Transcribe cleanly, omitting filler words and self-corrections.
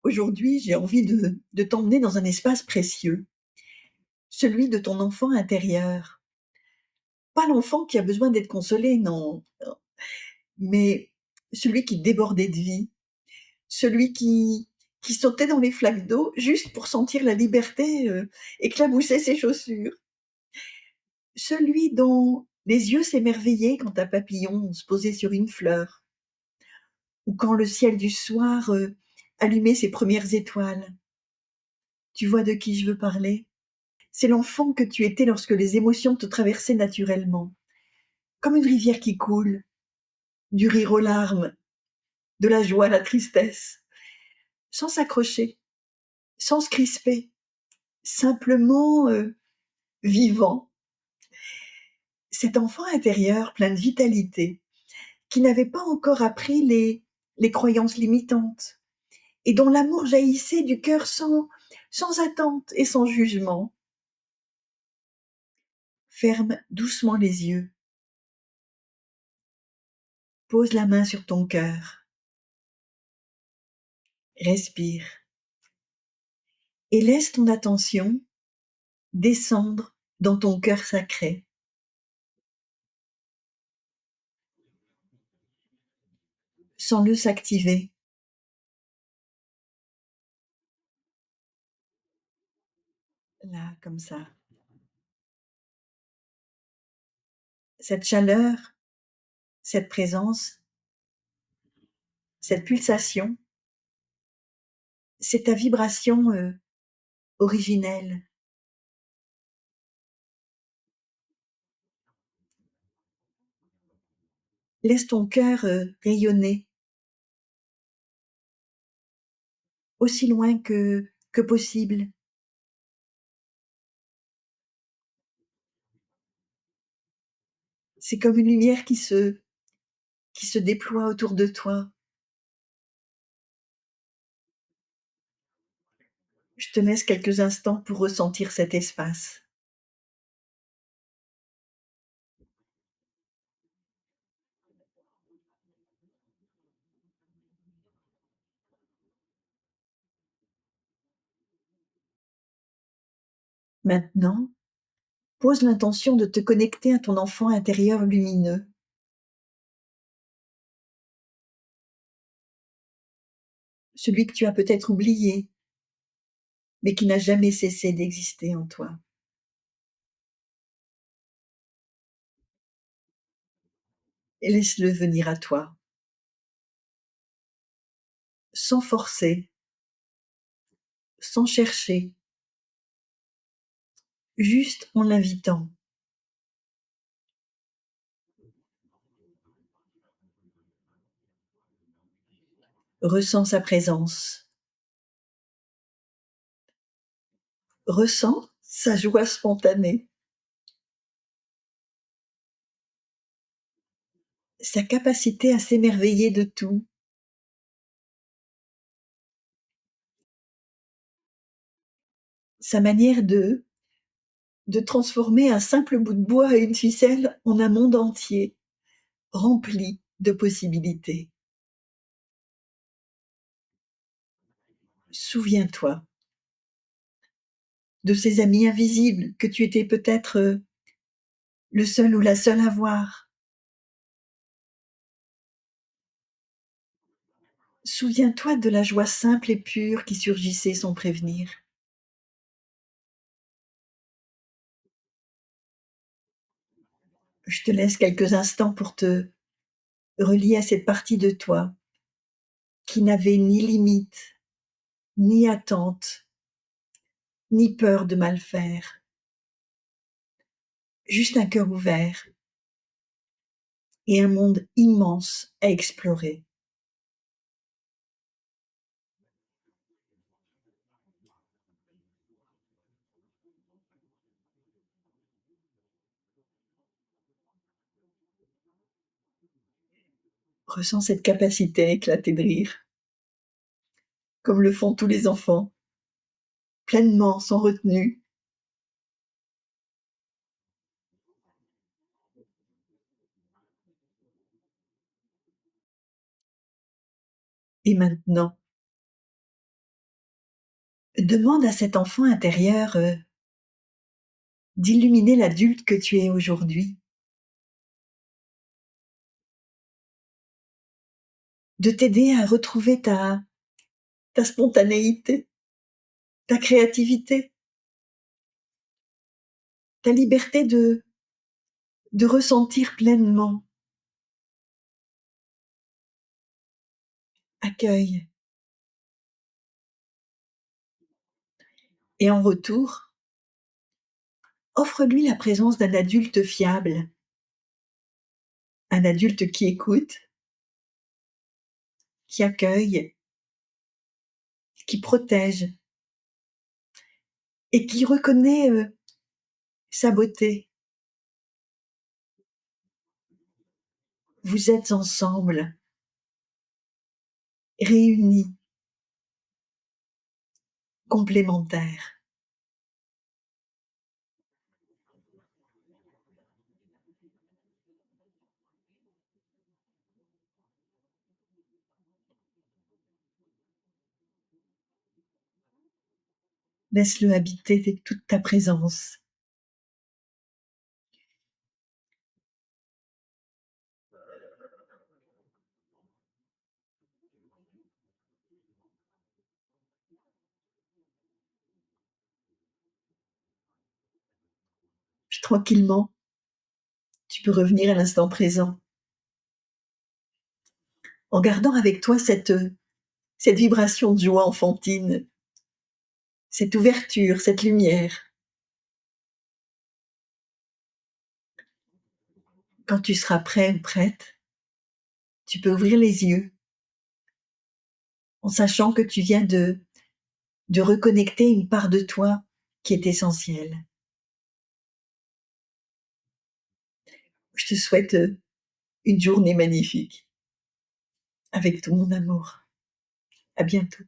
Aujourd'hui, j'ai envie de t'emmener dans un espace précieux, celui de ton enfant intérieur. Pas l'enfant qui a besoin d'être consolé, non, mais celui qui débordait de vie, celui qui sautait dans les flaques d'eau juste pour sentir la liberté, éclabousser ses chaussures. Celui dont les yeux s'émerveillaient quand un papillon se posait sur une fleur ou quand le ciel du soir, allumait ses premières étoiles. Tu vois de qui je veux parler? C'est l'enfant que tu étais lorsque les émotions te traversaient naturellement, comme une rivière qui coule, du rire aux larmes, de la joie à la tristesse, sans s'accrocher, sans se crisper, simplement vivant. Cet enfant intérieur plein de vitalité, qui n'avait pas encore appris les croyances limitantes, et dont l'amour jaillissait du cœur sans attente et sans jugement. Ferme doucement les yeux, pose la main sur ton cœur, respire, et laisse ton attention descendre dans ton cœur sacré. Sens-le s'activer. Là, comme ça. Cette chaleur, cette présence, cette pulsation, c'est ta vibration originelle. Laisse ton cœur rayonner aussi loin que possible. C'est comme une lumière qui se déploie autour de toi. Je te laisse quelques instants pour ressentir cet espace. Maintenant, pose l'intention de te connecter à ton enfant intérieur lumineux, celui que tu as peut-être oublié, mais qui n'a jamais cessé d'exister en toi. Et laisse-le venir à toi, sans forcer, sans chercher, juste en l'invitant. Ressens sa présence, ressens sa joie spontanée, sa capacité à s'émerveiller de tout, sa manière de transformer un simple bout de bois et une ficelle en un monde entier, rempli de possibilités. Souviens-toi de ces amis invisibles que tu étais peut-être le seul ou la seule à voir. Souviens-toi de la joie simple et pure qui surgissait sans prévenir. Je te laisse quelques instants pour te relier à cette partie de toi qui n'avait ni limite, ni attente, ni peur de mal faire. Juste un cœur ouvert et un monde immense à explorer. Ressens cette capacité à éclater de rire, comme le font tous les enfants, pleinement, sans retenue. Et maintenant, Demande à cet enfant intérieur, d'illuminer l'adulte que tu es aujourd'hui, de t'aider à retrouver ta spontanéité, ta créativité, ta liberté de ressentir pleinement. Accueille et en retour, offre-lui la présence d'un adulte fiable, un adulte qui écoute, qui accueille, qui protège et qui reconnaît, sa beauté. Vous êtes ensemble, réunis, complémentaires. Laisse-le habiter avec toute ta présence. Puis tranquillement, tu peux revenir à l'instant présent, en gardant avec toi cette vibration de joie enfantine, cette ouverture, cette lumière. Quand tu seras prêt ou prête, tu peux ouvrir les yeux en sachant que tu viens de reconnecter une part de toi qui est essentielle. Je te souhaite, une journée magnifique avec tout mon amour. À bientôt.